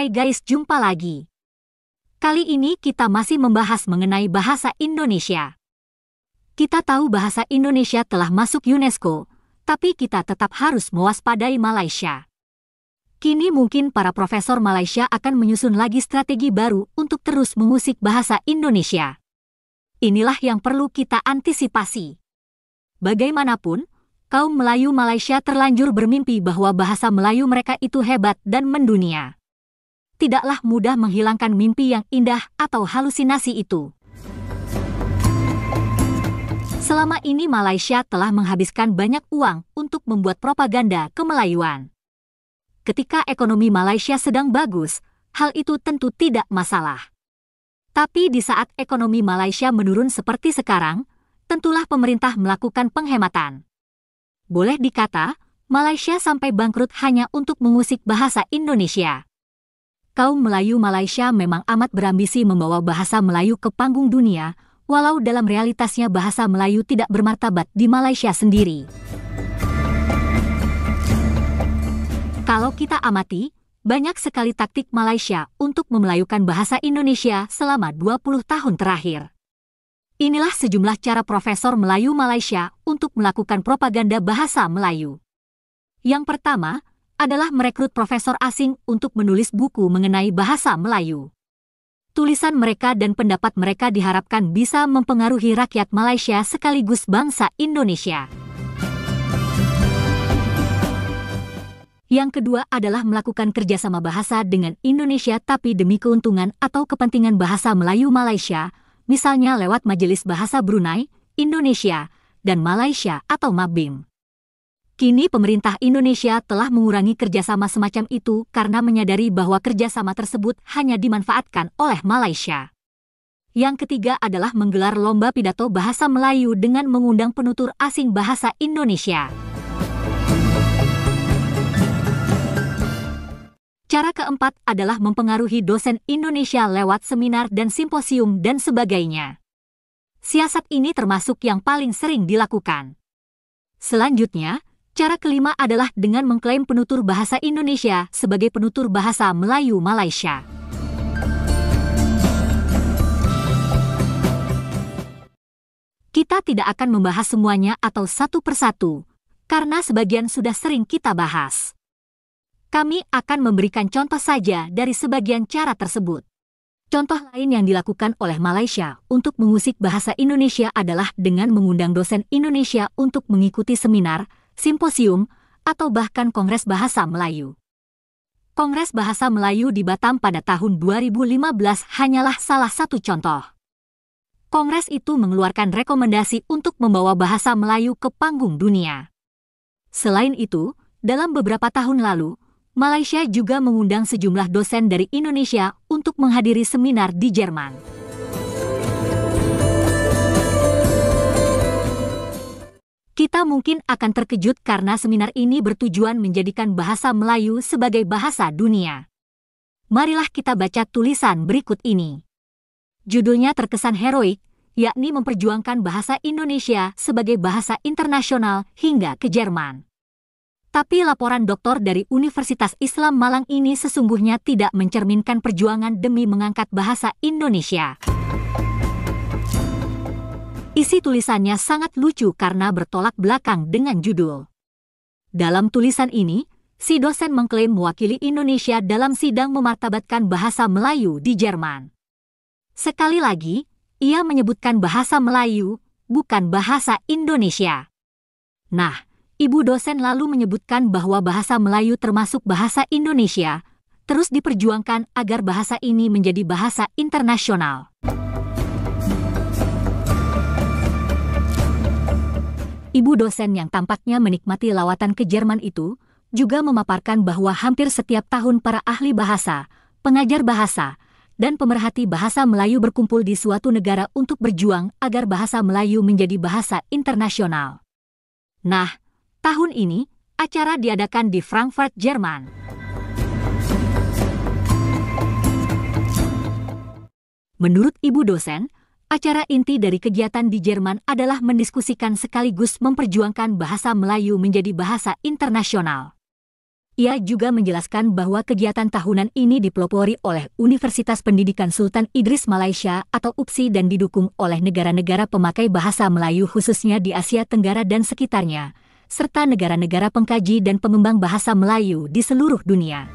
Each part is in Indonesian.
Hai guys, jumpa lagi. Kali ini kita masih membahas mengenai bahasa Indonesia. Kita tahu bahasa Indonesia telah masuk UNESCO, tapi kita tetap harus mewaspadai Malaysia. Kini mungkin para profesor Malaysia akan menyusun lagi strategi baru untuk terus mengusik bahasa Indonesia. Inilah yang perlu kita antisipasi. Bagaimanapun, kaum Melayu Malaysia terlanjur bermimpi bahwa bahasa Melayu mereka itu hebat dan mendunia. Tidaklah mudah menghilangkan mimpi yang indah atau halusinasi itu. Selama ini Malaysia telah menghabiskan banyak uang untuk membuat propaganda kemelayuan. Ketika ekonomi Malaysia sedang bagus, hal itu tentu tidak masalah. Tapi di saat ekonomi Malaysia menurun seperti sekarang, tentulah pemerintah melakukan penghematan. Boleh dikata, Malaysia sampai bangkrut hanya untuk mengusik bahasa Indonesia. Kaum Melayu Malaysia memang amat berambisi membawa bahasa Melayu ke panggung dunia, walau dalam realitasnya bahasa Melayu tidak bermartabat di Malaysia sendiri. Kalau kita amati, banyak sekali taktik Malaysia untuk memelayukan bahasa Indonesia selama 20 tahun terakhir. Inilah sejumlah cara profesor Melayu Malaysia untuk melakukan propaganda bahasa Melayu. Yang pertama adalah merekrut profesor asing untuk menulis buku mengenai bahasa Melayu. Tulisan mereka dan pendapat mereka diharapkan bisa mempengaruhi rakyat Malaysia sekaligus bangsa Indonesia. Yang kedua adalah melakukan kerjasama bahasa dengan Indonesia tapi demi keuntungan atau kepentingan bahasa Melayu Malaysia, misalnya lewat Majelis Bahasa Brunei, Indonesia, dan Malaysia atau MABIM. Kini pemerintah Indonesia telah mengurangi kerjasama semacam itu karena menyadari bahwa kerjasama tersebut hanya dimanfaatkan oleh Malaysia. Yang ketiga adalah menggelar lomba pidato bahasa Melayu dengan mengundang penutur asing bahasa Indonesia. Cara keempat adalah mempengaruhi dosen Indonesia lewat seminar dan simposium dan sebagainya. Siasat ini termasuk yang paling sering dilakukan. Selanjutnya, cara kelima adalah dengan mengklaim penutur bahasa Indonesia sebagai penutur bahasa Melayu Malaysia. Kita tidak akan membahas semuanya atau satu persatu, karena sebagian sudah sering kita bahas. Kami akan memberikan contoh saja dari sebagian cara tersebut. Contoh lain yang dilakukan oleh Malaysia untuk mengusik bahasa Indonesia adalah dengan mengundang dosen Indonesia untuk mengikuti seminar, simposium, atau bahkan Kongres Bahasa Melayu. Kongres Bahasa Melayu di Batam pada tahun 2015 hanyalah salah satu contoh. Kongres itu mengeluarkan rekomendasi untuk membawa bahasa Melayu ke panggung dunia. Selain itu, dalam beberapa tahun lalu, Malaysia juga mengundang sejumlah dosen dari Indonesia untuk menghadiri seminar di Jerman. Kita mungkin akan terkejut karena seminar ini bertujuan menjadikan bahasa Melayu sebagai bahasa dunia. Marilah kita baca tulisan berikut ini. Judulnya terkesan heroik, yakni memperjuangkan bahasa Indonesia sebagai bahasa internasional hingga ke Jerman. Tapi laporan doktor dari Universitas Islam Malang ini sesungguhnya tidak mencerminkan perjuangan demi mengangkat bahasa Indonesia. Isi tulisannya sangat lucu karena bertolak belakang dengan judul. Dalam tulisan ini, si dosen mengklaim mewakili Indonesia dalam sidang memartabatkan bahasa Melayu di Jerman. Sekali lagi, ia menyebutkan bahasa Melayu, bukan bahasa Indonesia. Nah, ibu dosen lalu menyebutkan bahwa bahasa Melayu termasuk bahasa Indonesia, terus diperjuangkan agar bahasa ini menjadi bahasa internasional. Ibu dosen yang tampaknya menikmati lawatan ke Jerman itu juga memaparkan bahwa hampir setiap tahun para ahli bahasa, pengajar bahasa, dan pemerhati bahasa Melayu berkumpul di suatu negara untuk berjuang agar bahasa Melayu menjadi bahasa internasional. Nah, tahun ini acara diadakan di Frankfurt, Jerman. Menurut ibu dosen, acara inti dari kegiatan di Jerman adalah mendiskusikan sekaligus memperjuangkan bahasa Melayu menjadi bahasa internasional. Ia juga menjelaskan bahwa kegiatan tahunan ini dipelopori oleh Universitas Pendidikan Sultan Idris Malaysia atau UPSI dan didukung oleh negara-negara pemakai bahasa Melayu khususnya di Asia Tenggara dan sekitarnya, serta negara-negara pengkaji dan pengembang bahasa Melayu di seluruh dunia.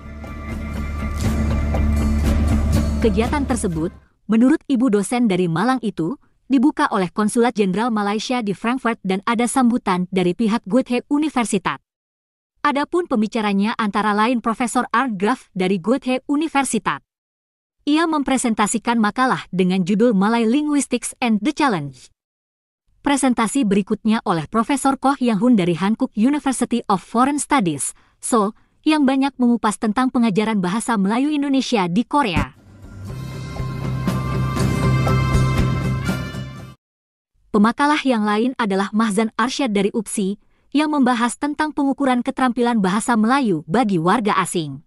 Kegiatan tersebut, menurut ibu dosen dari Malang itu, dibuka oleh Konsulat Jenderal Malaysia di Frankfurt dan ada sambutan dari pihak Goethe Universitat. Adapun pembicaranya antara lain Profesor Art Graf dari Goethe Universitat. Ia mempresentasikan makalah dengan judul Malay Linguistics and the Challenge. Presentasi berikutnya oleh Profesor Koh Yang Hun dari Hankook University of Foreign Studies, Seoul, yang banyak mengupas tentang pengajaran bahasa Melayu Indonesia di Korea. Pemakalah yang lain adalah Mahzan Arsyad dari UPSI, yang membahas tentang pengukuran keterampilan bahasa Melayu bagi warga asing.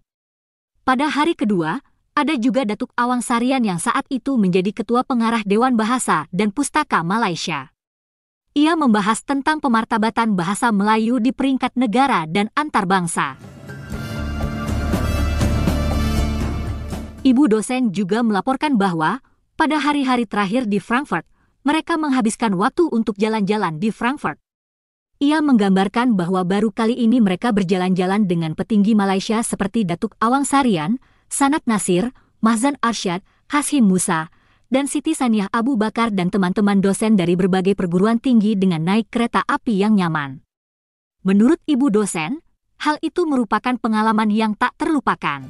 Pada hari kedua, ada juga Datuk Awang Sarian yang saat itu menjadi Ketua Pengarah Dewan Bahasa dan Pustaka Malaysia. Ia membahas tentang pemartabatan bahasa Melayu di peringkat negara dan antar bangsa. Ibu dosen juga melaporkan bahwa, pada hari-hari terakhir di Frankfurt, mereka menghabiskan waktu untuk jalan-jalan di Frankfurt. Ia menggambarkan bahwa baru kali ini mereka berjalan-jalan dengan petinggi Malaysia seperti Datuk Awang Sarian, Sanad Nasir, Mahzan Arsyad, Hashim Musa, dan Siti Saniah Abu Bakar dan teman-teman dosen dari berbagai perguruan tinggi dengan naik kereta api yang nyaman. Menurut ibu dosen, hal itu merupakan pengalaman yang tak terlupakan.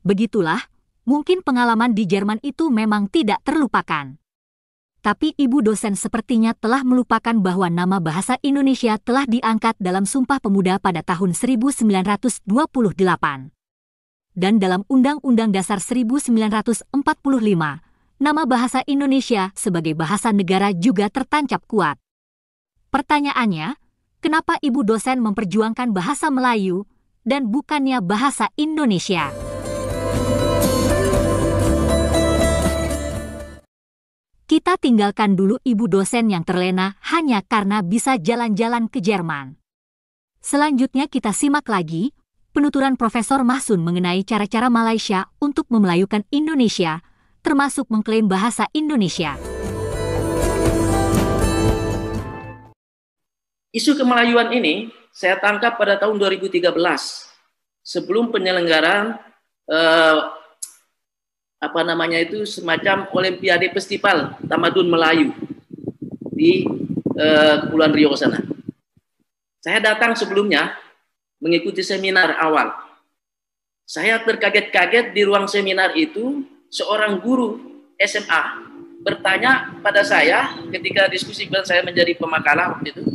Begitulah, mungkin pengalaman di Jerman itu memang tidak terlupakan. Tapi ibu dosen sepertinya telah melupakan bahwa nama bahasa Indonesia telah diangkat dalam Sumpah Pemuda pada tahun 1928. Dan dalam Undang-Undang Dasar 1945, nama bahasa Indonesia sebagai bahasa negara juga tertancap kuat. Pertanyaannya, kenapa ibu dosen memperjuangkan bahasa Melayu dan bukannya bahasa Indonesia? Kita tinggalkan dulu ibu dosen yang terlena hanya karena bisa jalan-jalan ke Jerman. Selanjutnya kita simak lagi penuturan Profesor Mahsun mengenai cara-cara Malaysia untuk memelayukan Indonesia, termasuk mengklaim bahasa Indonesia. Isu kemelayuan ini saya tangkap pada tahun 2013, sebelum penyelenggaraan semacam Olimpiade Festival Tamadun Melayu di Kepulauan Riau sana. Saya datang sebelumnya mengikuti seminar awal. Saya terkaget-kaget di ruang seminar itu, seorang guru SMA bertanya pada saya ketika diskusi saya menjadi pemakalah waktu itu,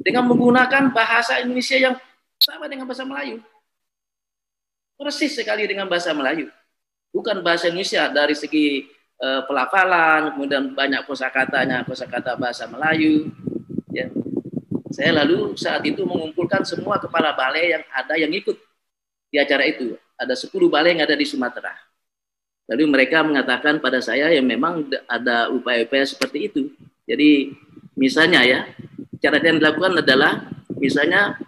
dengan menggunakan bahasa Indonesia yang sama dengan bahasa Melayu. Persis sekali dengan bahasa Melayu. Bukan bahasa Indonesia dari segi pelafalan, kemudian banyak kosakatanya, kosakata bahasa Melayu. Ya. Saya lalu saat itu mengumpulkan semua kepala balai yang ada yang ikut di acara itu. Ada 10 balai yang ada di Sumatera. Lalu mereka mengatakan pada saya yang memang ada upaya-upaya seperti itu. Jadi misalnya ya, cara yang dilakukan adalah misalnya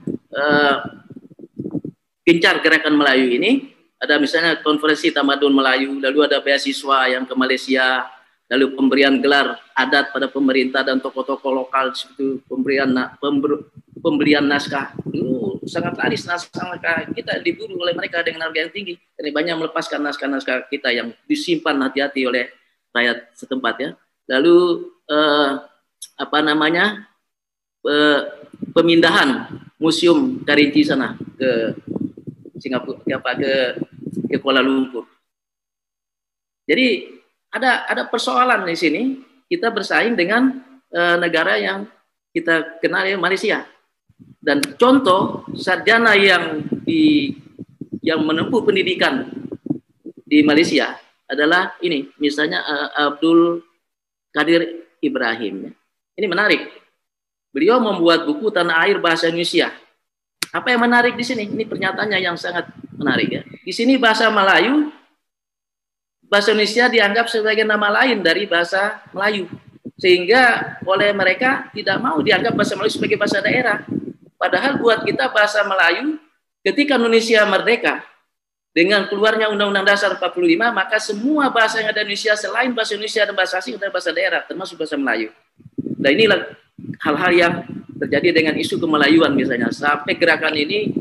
gencar gerakan Melayu ini. Ada misalnya konferensi Tamadun Melayu, lalu ada beasiswa yang ke Malaysia, lalu pemberian gelar adat pada pemerintah dan tokoh-tokoh lokal, itu pemberian naskah. Sangat laris naskah kita diburu oleh mereka dengan harga yang tinggi. Jadi banyak melepaskan naskah-naskah kita yang disimpan hati-hati oleh rakyat setempat ya. Lalu pemindahan Museum Karinci sana ke Singapura, ke Kuala Lumpur. Jadi ada persoalan di sini. Kita bersaing dengan negara yang kita kenal ya, Malaysia. Dan contoh sarjana yang menempuh pendidikan di Malaysia adalah ini, misalnya Abdul Qadir Ibrahim. Ini menarik. Beliau membuat buku Tanah Air Bahasa Indonesia. Apa yang menarik di sini? Ini pernyataannya yang sangat menarik ya. Di sini bahasa Melayu, bahasa Indonesia dianggap sebagai nama lain dari bahasa Melayu. sehingga oleh mereka tidak mau dianggap bahasa Melayu sebagai bahasa daerah. Padahal buat kita bahasa Melayu, ketika Indonesia merdeka, dengan keluarnya Undang-Undang Dasar 45, maka semua bahasa yang ada di Indonesia selain bahasa Indonesia dan bahasa asing adalah bahasa daerah, termasuk bahasa Melayu. Nah inilah hal-hal yang terjadi dengan isu kemelayuan misalnya. Sampai gerakan ini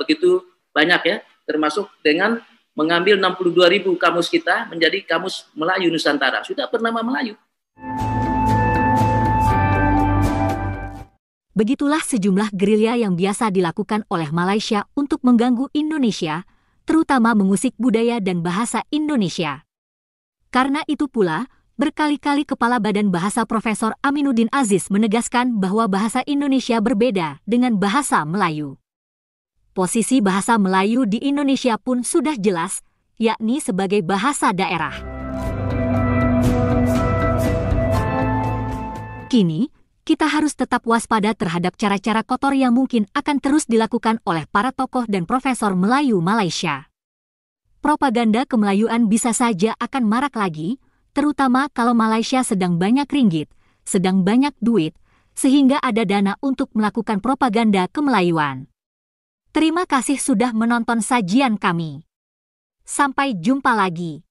begitu banyak ya, termasuk dengan mengambil 62.000 kamus kita menjadi kamus Melayu Nusantara. Sudah bernama Melayu. Begitulah sejumlah gerilya yang biasa dilakukan oleh Malaysia untuk mengganggu Indonesia, terutama mengusik budaya dan bahasa Indonesia. Karena itu pula, berkali-kali Kepala Badan Bahasa Profesor Aminuddin Aziz menegaskan bahwa bahasa Indonesia berbeda dengan bahasa Melayu. Posisi bahasa Melayu di Indonesia pun sudah jelas, yakni sebagai bahasa daerah. Kini, kita harus tetap waspada terhadap cara-cara kotor yang mungkin akan terus dilakukan oleh para tokoh dan profesor Melayu Malaysia. Propaganda kemelayuan bisa saja akan marak lagi, terutama kalau Malaysia sedang banyak ringgit, sedang banyak duit, sehingga ada dana untuk melakukan propaganda kemelayuan. Terima kasih sudah menonton sajian kami. Sampai jumpa lagi.